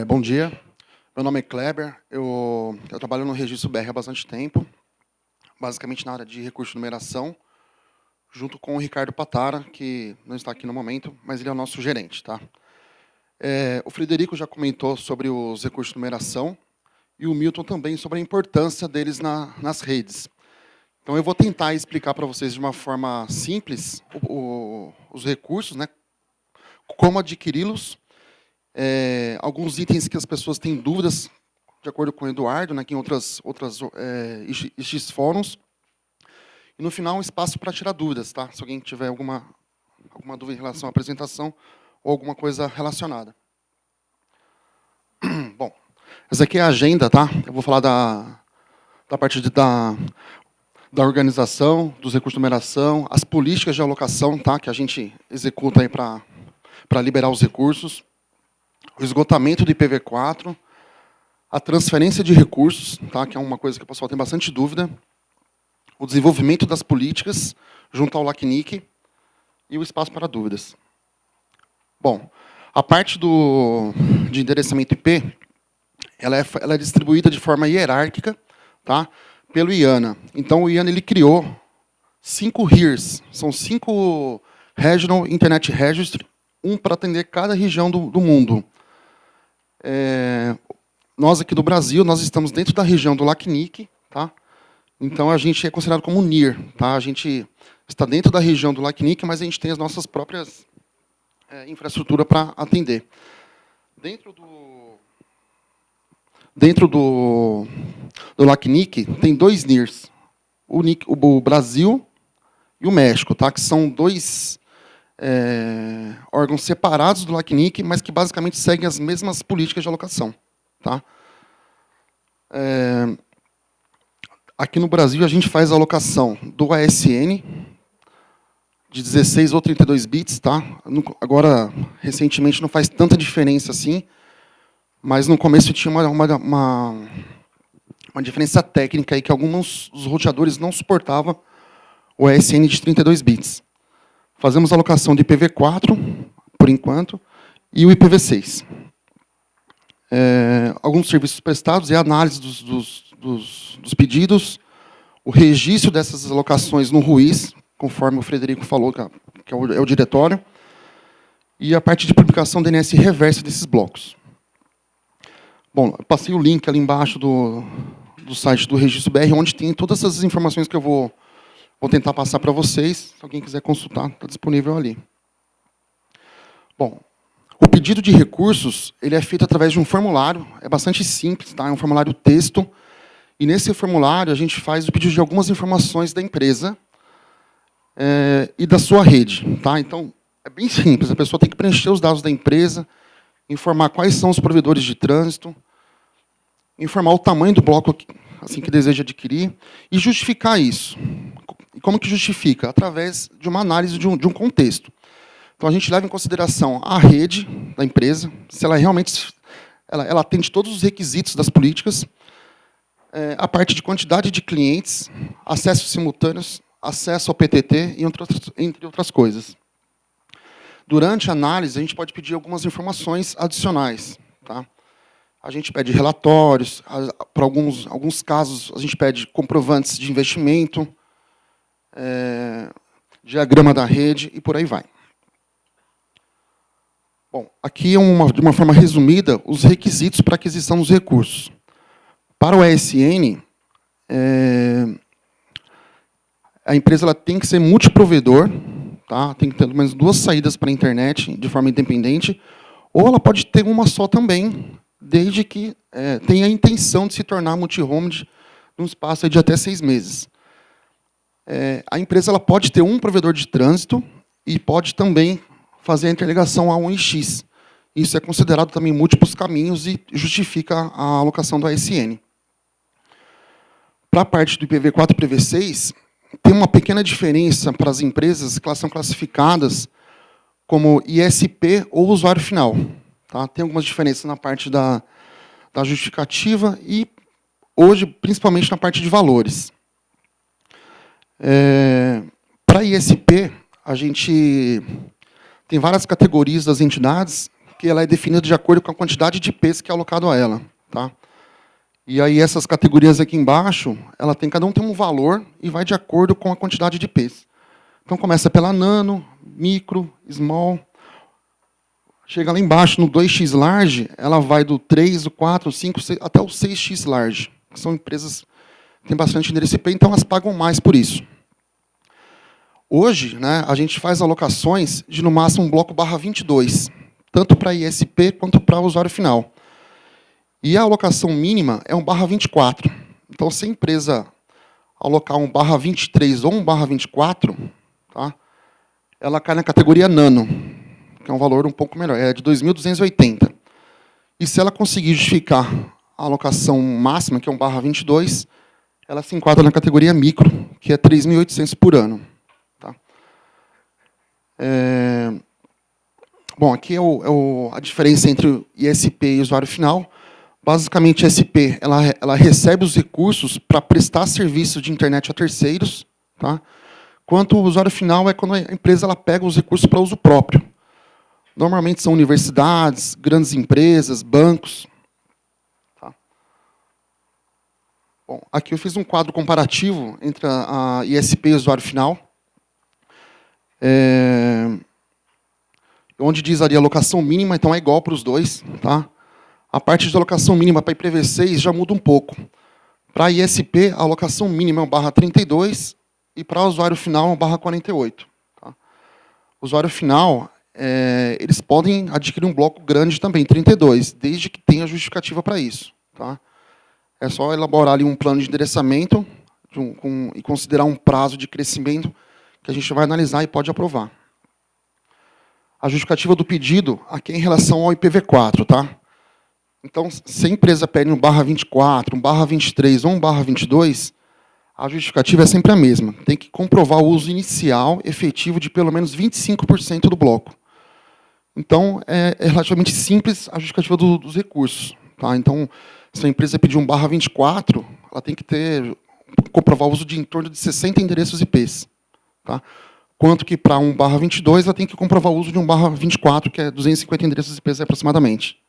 Bom dia, meu nome é Kleber, eu trabalho no Registro BR há bastante tempo, basicamente na área de recurso de numeração, junto com o Ricardo Patara, que não está aqui no momento, mas ele é o nosso gerente. Tá? O Frederico já comentou sobre os recursos de numeração e o Milton também sobre a importância deles nas redes. Então, eu vou tentar explicar para vocês de uma forma simples os recursos, né, como adquiri-los, alguns itens que as pessoas têm dúvidas, de acordo com o Eduardo, né, que em outras X fóruns. E, no final, um espaço para tirar dúvidas, tá? Se alguém tiver alguma dúvida em relação à apresentação ou alguma coisa relacionada. Bom, essa aqui é a agenda, tá? Eu vou falar da parte da organização, dos recursos de numeração, as políticas de alocação, tá? Que a gente executa aí para liberar os recursos, o esgotamento do IPv4, a transferência de recursos, tá? Que é uma coisa que o pessoal tem bastante dúvida, o desenvolvimento das políticas junto ao LACNIC e o espaço para dúvidas. Bom, a parte de endereçamento IP, ela é distribuída de forma hierárquica, tá? Pelo IANA. Então, o IANA ele criou 5 RIRs, são 5 Regional Internet Registry, um para atender cada região do mundo. Nós aqui do Brasil, nós estamos dentro da região do LACNIC, tá? Então, a gente é considerado como NIR. Tá? A gente está dentro da região do LACNIC, mas a gente tem as nossas próprias infraestrutura para atender. Dentro do LACNIC, tem 2 NIRs, o Brasil e o México, tá? Que são 2 órgãos separados do LACNIC, mas que basicamente seguem as mesmas políticas de alocação. Tá? Aqui no Brasil, a gente faz a alocação do ASN, de 16 ou 32 bits. Tá? Agora, recentemente, não faz tanta diferença assim, mas no começo tinha uma diferença técnica aí, que alguns dos roteadores não suportavam o ASN de 32 bits. Fazemos a alocação de IPv4, por enquanto, e o IPv6. Alguns serviços prestados e a análise dos pedidos, o registro dessas alocações no RUIS, conforme o Frederico falou, que é o diretório, e a parte de publicação DNS reversa desses blocos. Bom, eu passei o link ali embaixo do site do Registro BR, onde tem todas essas informações que eu vou tentar passar para vocês. Se alguém quiser consultar, está disponível ali. Bom, o pedido de recursos ele é feito através de um formulário, é bastante simples, tá? É um formulário texto, e nesse formulário a gente faz o pedido de algumas informações da empresa e da sua rede. Tá? Então, é bem simples, a pessoa tem que preencher os dados da empresa, informar quais são os provedores de trânsito, informar o tamanho do bloco assim, que deseja adquirir, e justificar isso. E como que justifica? Através de uma análise de um contexto. Então, a gente leva em consideração a rede da empresa, se ela realmente ela atende todos os requisitos das políticas, a parte de quantidade de clientes, acessos simultâneos, acesso ao PTT, entre outras coisas. Durante a análise, a gente pode pedir algumas informações adicionais. Tá? A gente pede relatórios, para alguns casos, a gente pede comprovantes de investimento, diagrama da rede e por aí vai. Bom, aqui, de uma forma resumida, os requisitos para aquisição dos recursos. Para o ESN, a empresa ela tem que ser multiprovedor, tá? Tem que ter pelo menos 2 saídas para a internet de forma independente, ou ela pode ter uma só também, desde que tenha a intenção de se tornar multi-home num espaço de até 6 meses. A empresa ela pode ter um provedor de trânsito e pode também fazer a interligação a um IX. Isso é considerado também múltiplos caminhos e justifica a alocação do ASN. Para a parte do IPv4 e IPv6, tem uma pequena diferença para as empresas que elas são classificadas como ISP ou usuário final. Tá? Tem algumas diferenças na parte da justificativa e, hoje, principalmente na parte de valores. Para ISP, a gente tem várias categorias das entidades, que ela é definida de acordo com a quantidade de IPs que é alocado a ela. Tá? E aí essas categorias aqui embaixo, cada um tem um valor e vai de acordo com a quantidade de IPs. Então começa pela nano, micro, small. Chega lá embaixo no 2x large, ela vai do 3, o 4, o 5, até o 6x large. São empresas que têm bastante endereço IP, então elas pagam mais por isso. Hoje, né, a gente faz alocações de no máximo um bloco /22, tanto para ISP quanto para usuário final. E a alocação mínima é um /24. Então, se a empresa alocar um /23 ou um /24, tá, ela cai na categoria nano, que é um valor um pouco melhor, é de 2.280. E se ela conseguir justificar a alocação máxima, que é um /22, ela se enquadra na categoria micro, que é 3.800 por ano. Tá? Bom, aqui é a diferença entre o ISP e o usuário final. Basicamente, a ISP ela recebe os recursos para prestar serviço de internet a terceiros, tá? Quanto o usuário final é quando a empresa ela pega os recursos para uso próprio. Normalmente são universidades, grandes empresas, bancos. Tá? Bom, aqui eu fiz um quadro comparativo entre a ISP e o usuário final. Onde diz ali a alocação mínima, então é igual para os dois. Tá? A parte de alocação mínima para IPv6 já muda um pouco. Para a ISP, a alocação mínima é um /32 e para o usuário final é um /48. Tá? O usuário final, eles podem adquirir um bloco grande também, 32, desde que tenha justificativa para isso. Tá? É só elaborar ali um plano de endereçamento e considerar um prazo de crescimento que a gente vai analisar e pode aprovar. A justificativa do pedido aqui é em relação ao IPv4. Tá? Então, se a empresa pede um /24, um /23 ou um /22, a justificativa é sempre a mesma. Tem que comprovar o uso inicial efetivo de pelo menos 25% do bloco. Então, é relativamente simples a justificativa dos recursos. Tá? Então, se a empresa pedir um /24, ela tem que comprovar o uso de em torno de 60 endereços IPs. Tá? Quanto que para um /22, ela tem que comprovar o uso de um /24, que é 250 endereços IPs aproximadamente.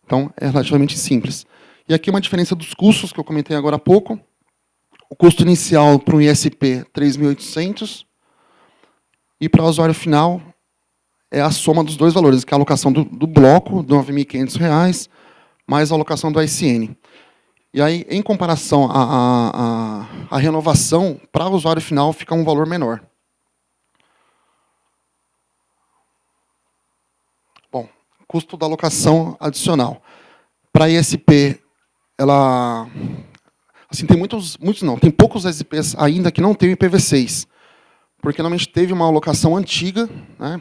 Então, é relativamente simples. E aqui uma diferença dos custos, que eu comentei agora há pouco. O custo inicial para um ISP, 3.800. E para o usuário final, é a soma dos dois valores, que é a alocação do bloco, de R$ 9.500, mais a alocação do ISN. E aí, em comparação à renovação, para o usuário final, fica um valor menor. Bom, custo da alocação adicional. Para a ISP, ela... Assim, tem poucos ISPs ainda que não têm o IPv6, porque normalmente teve uma alocação antiga, né,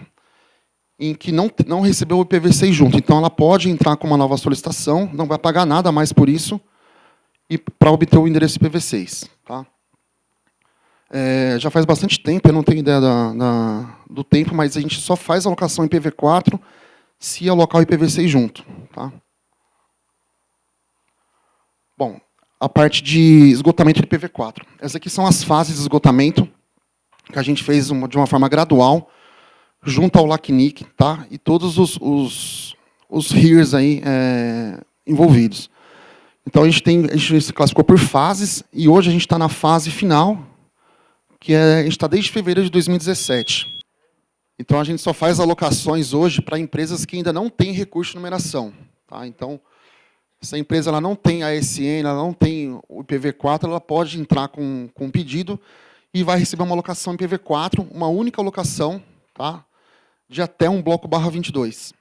em que não recebeu o IPv6 junto. Então, ela pode entrar com uma nova solicitação, não vai pagar nada mais por isso, e para obter o endereço IPv6. Tá? Já faz bastante tempo, eu não tenho ideia do tempo, mas a gente só faz alocação IPv4 se alocar o IPv6 junto. Tá? Bom, a parte de esgotamento de IPv4. Essas aqui são as fases de esgotamento que a gente fez de uma forma gradual, junto ao LACNIC, tá? E todos os HEREs aí, envolvidos. Então, a gente se classificou por fases, e hoje a gente está na fase final, que a gente está desde fevereiro de 2017. Então, a gente só faz alocações hoje para empresas que ainda não têm recurso de numeração. Tá? Então, se a empresa ela não tem a ASN, ela não tem o IPv4, ela pode entrar com um pedido e vai receber uma alocação IPv4, uma única alocação, tá? De até um bloco /22.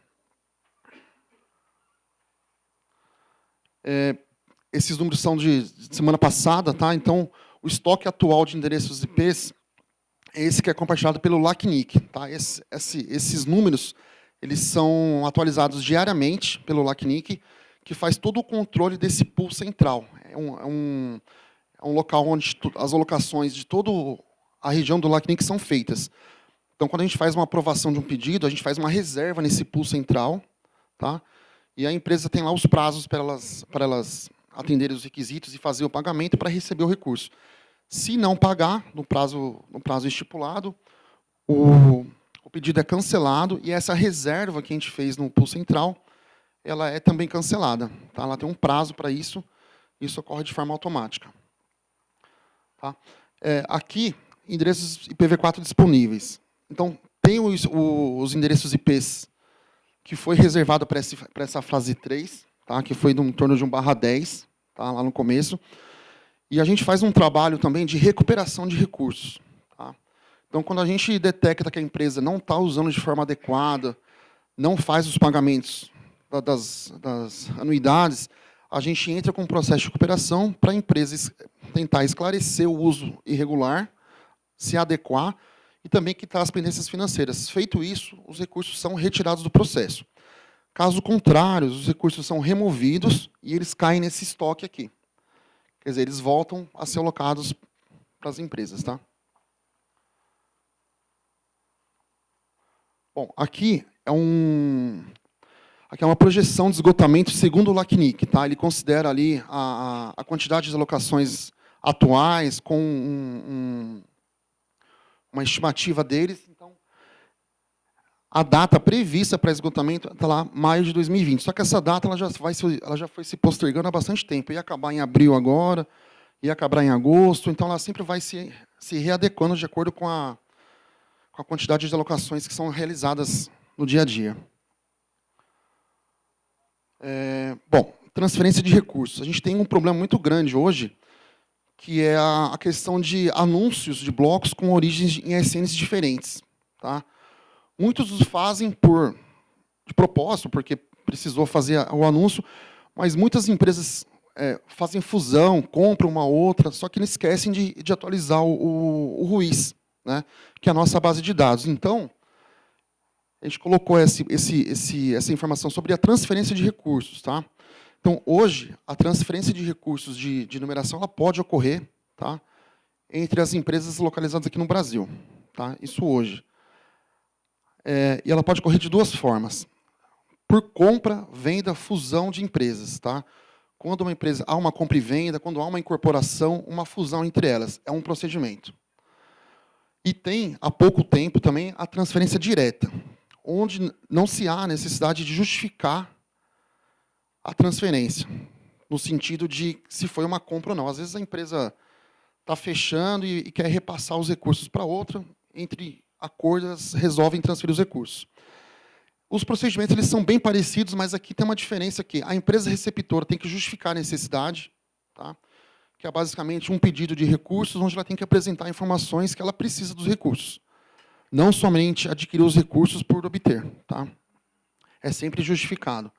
Esses números são de semana passada, tá? Então, o estoque atual de endereços IPs é esse que é compartilhado pelo LACNIC. Tá? Esses números eles são atualizados diariamente pelo LACNIC, que faz todo o controle desse pool central. É um local onde as alocações de toda a região do LACNIC são feitas. Então, quando a gente faz uma aprovação de um pedido, a gente faz uma reserva nesse pool central, tá? E a empresa tem lá os prazos para elas atenderem os requisitos e fazer o pagamento para receber o recurso. Se não pagar no prazo estipulado, o o pedido é cancelado e essa reserva que a gente fez no pool central, ela é também cancelada. Tá? Ela tem um prazo para isso, isso ocorre de forma automática. Tá? Aqui, endereços IPv4 disponíveis. Então, tem os endereços IPs que foi reservado para essa fase 3, tá? Que foi em torno de 1/10, tá? Lá no começo. E a gente faz um trabalho também de recuperação de recursos. Tá? Então, quando a gente detecta que a empresa não está usando de forma adequada, não faz os pagamentos das anuidades, a gente entra com um processo de recuperação para a empresa tentar esclarecer o uso irregular, se adequar e também quitar as pendências financeiras. Feito isso, os recursos são retirados do processo. Caso contrário, os recursos são removidos e eles caem nesse estoque aqui. Quer dizer, eles voltam a ser alocados para as empresas. Tá? Bom, aqui é uma projeção de esgotamento segundo o LACNIC. Tá? Ele considera ali a quantidade de alocações atuais com uma estimativa deles. Então, a data prevista para esgotamento está lá, maio de 2020. Só que essa data ela já foi se postergando há bastante tempo. Ia acabar em abril agora, ia acabar em agosto. Então, ela sempre vai se readequando de acordo com a quantidade de alocações que são realizadas no dia a dia. Bom, transferência de recursos. A gente tem um problema muito grande hoje, que é a questão de anúncios de blocos com origens em SNs diferentes. Tá? Muitos os fazem de propósito, porque precisou fazer o anúncio, mas muitas empresas fazem fusão, compram uma outra, só que não esquecem de atualizar o RUIS, né, que é a nossa base de dados. Então, a gente colocou essa informação sobre a transferência de recursos. Tá? Então, hoje, a transferência de recursos de numeração ela pode ocorrer, tá, entre as empresas localizadas aqui no Brasil. Tá? Isso hoje. E ela pode ocorrer de duas formas. Por compra, venda, fusão de empresas. Tá? Quando há uma compra e venda, quando há uma incorporação, uma fusão entre elas. É um procedimento. E tem, há pouco tempo, também a transferência direta, onde não se há necessidade de justificar a transferência, no sentido de se foi uma compra ou não. Às vezes a empresa está fechando e quer repassar os recursos para outra, entre acordos, resolvem transferir os recursos. Os procedimentos eles são bem parecidos, mas aqui tem uma diferença que a empresa receptora tem que justificar a necessidade, tá? Que é basicamente um pedido de recursos, onde ela tem que apresentar informações que ela precisa dos recursos. Não somente adquirir os recursos por obter. Tá? É sempre justificado.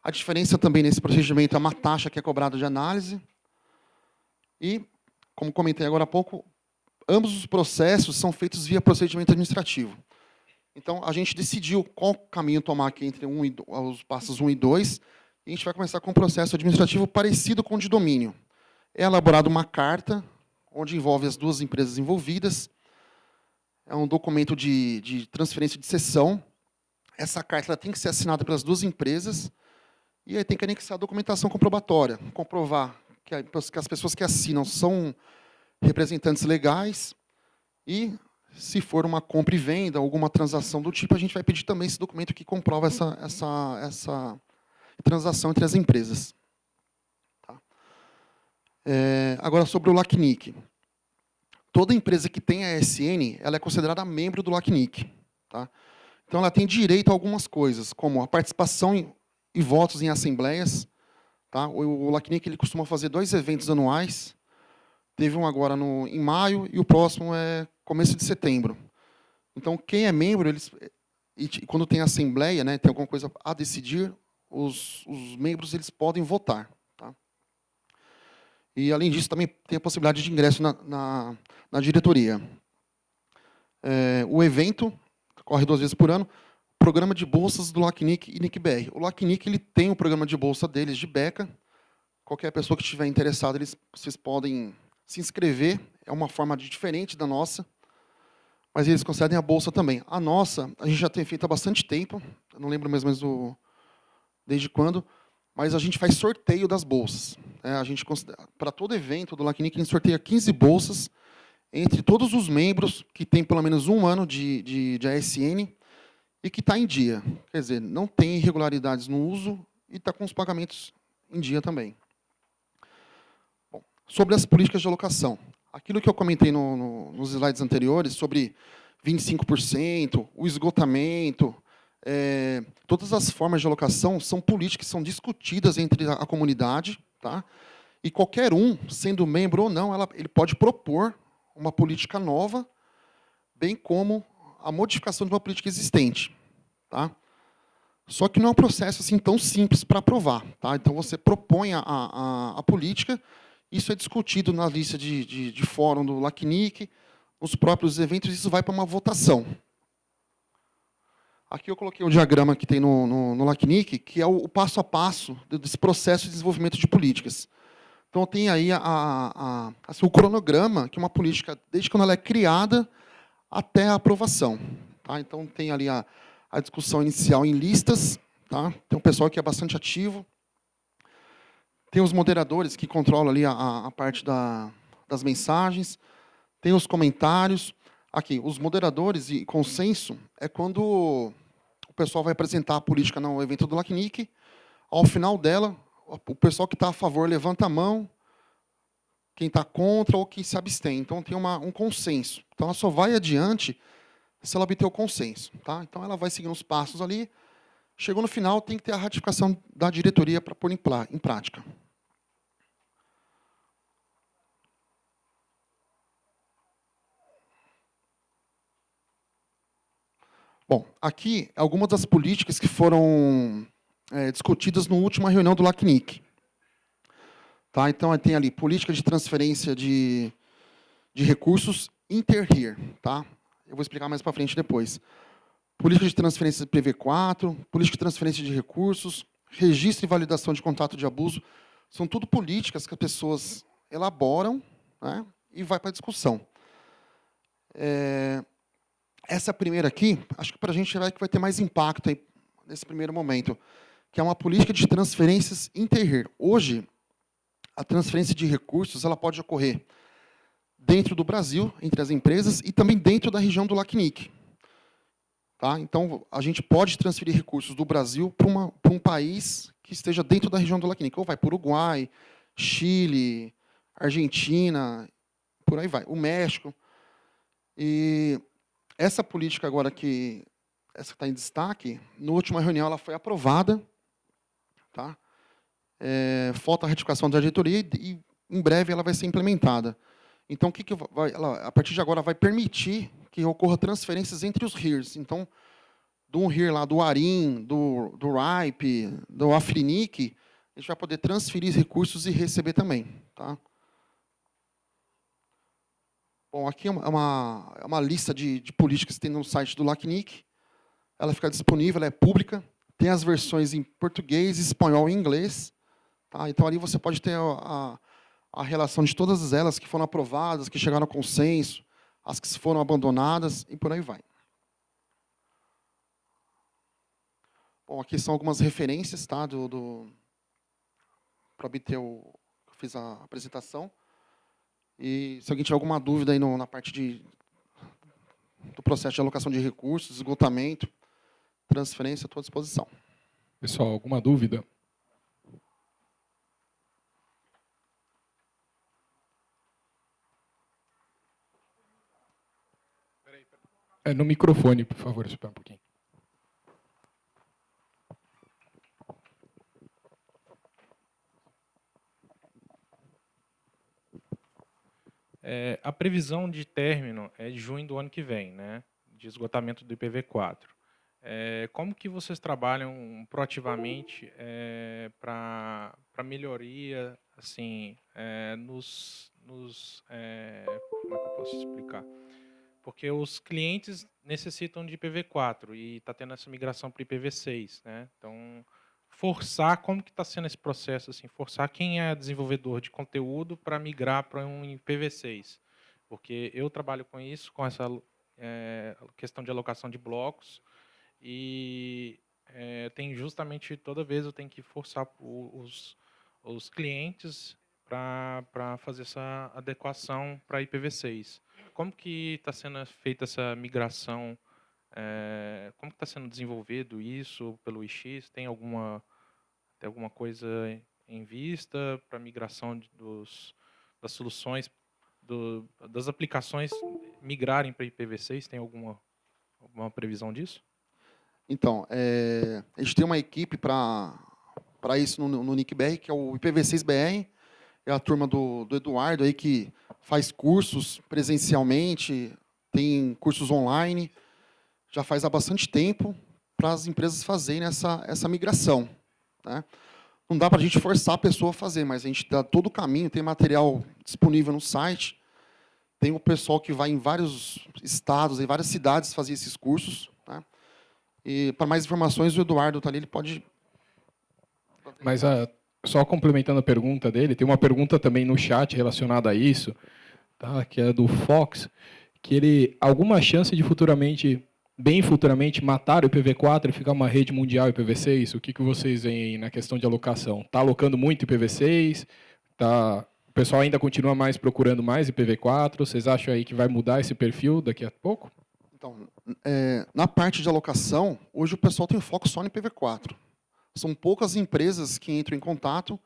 A diferença também nesse procedimento é uma taxa que é cobrada de análise. E, como comentei agora há pouco, ambos os processos são feitos via procedimento administrativo. Então, a gente decidiu qual caminho tomar aqui entre os passos 1 e 2, e a gente vai começar com um processo administrativo parecido com o de domínio. É elaborada uma carta, onde envolve as duas empresas envolvidas. É um documento de transferência de cessão. Essa carta tem que ser assinada pelas duas empresas, e aí tem que anexar a documentação comprobatória, comprovar que as pessoas que assinam são representantes legais, e, se for uma compra e venda, alguma transação do tipo, a gente vai pedir também esse documento que comprova essa transação entre as empresas. Tá? Agora, sobre o LACNIC. Toda empresa que tem a ASN, ela é considerada membro do LACNIC. Tá? Então, ela tem direito a algumas coisas, como a participação e votos em assembleias. Tá? O LACNIC ele costuma fazer 2 eventos anuais. Teve um agora em maio e o próximo é começo de setembro. Então, quem é membro, quando tem assembleia, né, tem alguma coisa a decidir, os membros eles podem votar. Tá? E, além disso, também tem a possibilidade de ingresso na diretoria. O evento ocorre 2 vezes por ano. Programa de bolsas do LACNIC e NIC-BR. O LACNIC ele tem o programa de bolsa deles de beca. Qualquer pessoa que estiver interessada, vocês podem se inscrever. É uma forma diferente da nossa, mas eles concedem a bolsa também. A nossa, a gente já tem feito há bastante tempo, eu não lembro mais desde quando, mas a gente faz sorteio das bolsas. A gente, para todo evento do LACNIC, a gente sorteia 15 bolsas entre todos os membros que têm pelo menos 1 ano de ASN e que está em dia. Quer dizer, não tem irregularidades no uso e está com os pagamentos em dia também. Bom, sobre as políticas de alocação. Aquilo que eu comentei nos slides anteriores sobre 25%, o esgotamento, todas as formas de alocação são políticas que são discutidas entre a comunidade, tá? E qualquer um, sendo membro ou não, ele pode propor uma política nova, bem como a modificação de uma política existente. Tá? Só que não é um processo assim tão simples para aprovar. Tá? Então, você propõe a política, isso é discutido na lista de fórum do LACNIC, nos próprios eventos, isso vai para uma votação. Aqui eu coloquei o diagrama que tem no LACNIC, que é o passo a passo desse processo de desenvolvimento de políticas. Então, tem aí assim, o cronograma, que é uma política, desde quando ela é criada até a aprovação. Tá? Então, tem ali a discussão inicial em listas. Tá? Tem um pessoal que é bastante ativo. Tem os moderadores, que controlam ali a parte das mensagens. Tem os comentários. Aqui, os moderadores e consenso é quando o pessoal vai apresentar a política no evento do LACNIC. Ao final dela, o pessoal que está a favor levanta a mão, quem está contra ou quem se abstém. Então, tem um consenso. Então, ela só vai adiante se ela obter o consenso. Tá? Então, ela vai seguindo os passos ali. Chegou no final, tem que ter a ratificação da diretoria para pôr em prática. Bom, aqui, algumas das políticas que foram discutidas na última reunião do LACNIC. Tá? Então, tem ali política de transferência de recursos inter-RIR. Tá? Eu vou explicar mais para frente depois. Política de transferência de PV4, política de transferência de recursos, registro e validação de contato de abuso. São tudo políticas que as pessoas elaboram, né, e vai para a discussão. Essa primeira aqui, acho que para a gente vai ter mais impacto aí nesse primeiro momento, que é uma política de transferências inter-RIR. Hoje, a transferência de recursos ela pode ocorrer dentro do Brasil, entre as empresas, e também dentro da região do LACNIC. Tá? Então, a gente pode transferir recursos do Brasil para um país que esteja dentro da região do LACNIC. Ou vai para o Uruguai, Chile, Argentina, por aí vai. O México. E essa política agora essa que está em destaque, na última reunião ela foi aprovada. Tá? Falta a retificação da diretoria e em breve ela vai ser implementada. Então, ela, a partir de agora, vai permitir que ocorra transferências entre os RIRs. Então, do RIR lá do ARIM, do RIPE, do Afrinic, a gente vai poder transferir recursos e receber também. Tá? Bom, aqui é uma lista de políticas que tem no site do LACNIC. Ela fica disponível, ela é pública. Tem as versões em português, espanhol e inglês. Tá? Então, ali você pode ter a relação de todas elas que foram aprovadas, que chegaram ao consenso, as que foram abandonadas, e por aí vai. Bom, aqui são algumas referências, tá, para obter eu fiz a apresentação. E se alguém tiver alguma dúvida aí na parte do processo de alocação de recursos, esgotamento, transferência, estou à disposição. Pessoal, alguma dúvida? No microfone, por favor, espera um pouquinho. A previsão de término é de junho do ano que vem, né, de esgotamento do IPv4. Como que vocês trabalham proativamente para melhoria, assim, como é que eu posso explicar? Porque os clientes necessitam de IPv4 e está tendo essa migração para IPv6, né? Então, como que está sendo esse processo, assim, forçar quem é desenvolvedor de conteúdo para migrar para um IPv6, porque eu trabalho com isso, com essa questão de alocação de blocos e tem justamente toda vez eu tenho que forçar os clientes para fazer essa adequação para IPv6. como que está sendo feita essa migração? Como que está sendo desenvolvido isso pelo IX? Tem alguma coisa em vista para a migração das soluções, das aplicações migrarem para IPv6? Tem alguma previsão disso? Então, a gente tem uma equipe para isso no NICBR, que é o IPv6BR, é a turma do Eduardo aí que faz cursos presencialmente, tem cursos online, já faz há bastante tempo para as empresas fazerem essa migração, né? Não dá para a gente forçar a pessoa a fazer, mas a gente dá todo o caminho, tem material disponível no site, tem o pessoal que vai em vários estados, em várias cidades fazer esses cursos, né? E para mais informações, o Eduardo está ali, ele pode... Mas só complementando a pergunta dele, tem uma pergunta também no chat relacionada a isso, tá? Que é do Fox, que ele alguma chance de bem futuramente, matar o IPv4 e ficar uma rede mundial IPv6? O que vocês veem aí na questão de alocação? Está alocando muito IPv6? O pessoal ainda continua mais procurando mais IPv4? Vocês acham aí que vai mudar esse perfil daqui a pouco? Então, na parte de alocação, hoje o pessoal tem foco só no IPv4. São poucas empresas que entram em contato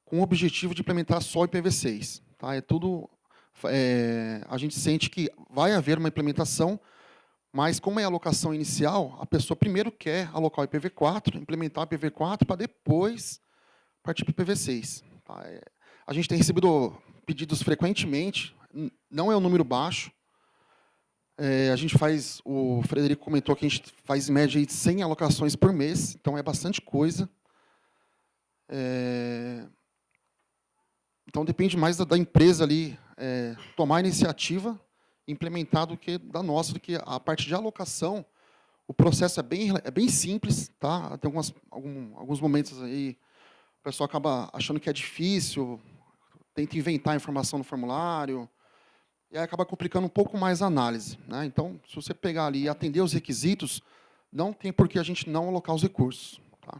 com o objetivo de implementar só IPv6. Tá? A gente sente que vai haver uma implementação, mas como é a alocação inicial, a pessoa primeiro quer alocar o IPv4, implementar o IPv4 para depois partir para o IPv6. Tá? A gente tem recebido pedidos frequentemente, não é um número baixo. A gente faz, o Frederico comentou que a gente faz em média de 100 alocações por mês, então é bastante coisa. Então depende mais da empresa ali tomar a iniciativa, implementar do que da nossa, do que a parte de alocação. O processo é bem simples, tá? Tem alguns momentos aí o pessoal acaba achando que é difícil, tenta inventar informação no formulário, e aí acaba complicando um pouco mais a análise, né? Então, se você pegar ali e atender os requisitos, não tem por que a gente não alocar os recursos. Tá?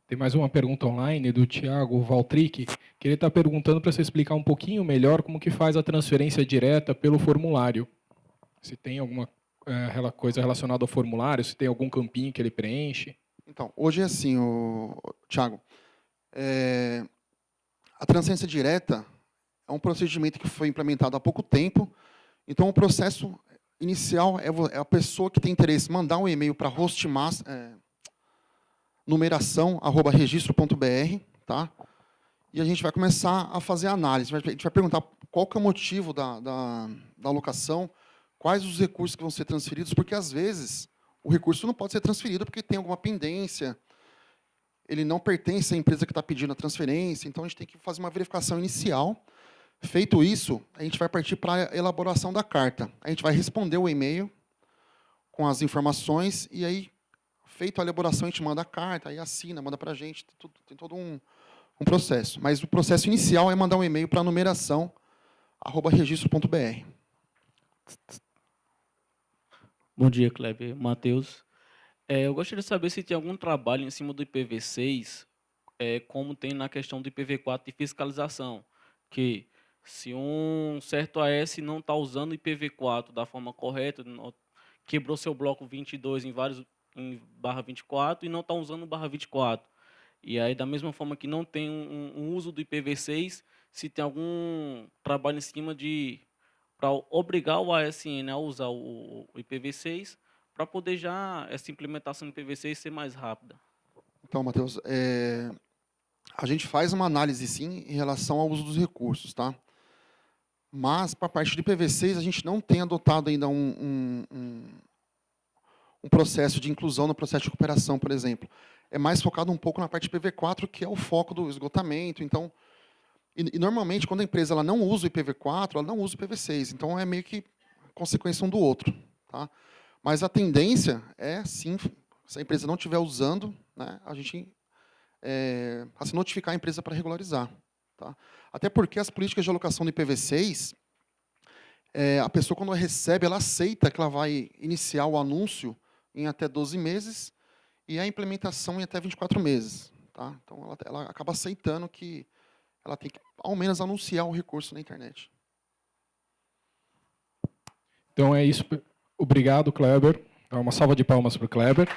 Tem mais uma pergunta online do Thiago Valtric, que ele está perguntando para você explicar um pouquinho melhor como que faz a transferência direta pelo formulário. Se tem alguma coisa relacionada ao formulário, se tem algum campinho que ele preenche. Então, hoje é assim, Thiago, a transferência direta é um procedimento que foi implementado há pouco tempo. Então, o processo inicial é a pessoa que tem interesse mandar um e-mail para numeração@registro.br, tá? E a gente vai começar a fazer a análise. A gente vai perguntar qual que é o motivo da alocação, quais os recursos que vão ser transferidos, porque, às vezes, o recurso não pode ser transferido porque tem alguma pendência, ele não pertence à empresa que está pedindo a transferência, então a gente tem que fazer uma verificação inicial. Feito isso, a gente vai partir para a elaboração da carta. A gente vai responder o e-mail com as informações e aí, feito a elaboração, a gente manda a carta, aí assina, manda para a gente, tem todo um processo. Mas o processo inicial é mandar um e-mail para numeração@registro.br. Bom dia, Kleber. Matheus. Eu gostaria de saber se tem algum trabalho em cima do IPv6, como tem na questão do IPv4 de fiscalização, que se um certo AS não está usando o IPv4 da forma correta, quebrou seu bloco 22 em /24 e não está usando o /24. E aí, da mesma forma que não tem um uso do IPv6, se tem algum trabalho em cima para obrigar o ASN a usar o IPv6, para poder já essa implementação do IPv6 ser mais rápida. Então, Matheus, a gente faz uma análise, sim, em relação ao uso dos recursos, tá? Mas, para a parte de IPv6, a gente não tem adotado ainda um processo de inclusão no processo de recuperação, por exemplo. É mais focado um pouco na parte de IPv4, que é o foco do esgotamento. Então, e normalmente, quando a empresa ela não usa o IPv4, ela não usa o IPv6. Então, é meio que consequência um do outro. Tá? Mas a tendência é, sim, se a empresa não estiver usando, né, a gente se notificar a empresa para regularizar. Tá? Até porque as políticas de alocação do IPv6, a pessoa, quando recebe, ela aceita que ela vai iniciar o anúncio em até 12 meses e a implementação em até 24 meses. Tá? Então, ela acaba aceitando que ela tem que, ao menos, anunciar o recurso na internet. Então é isso. Obrigado, Kleber. Dá uma salva de palmas para o Kleber.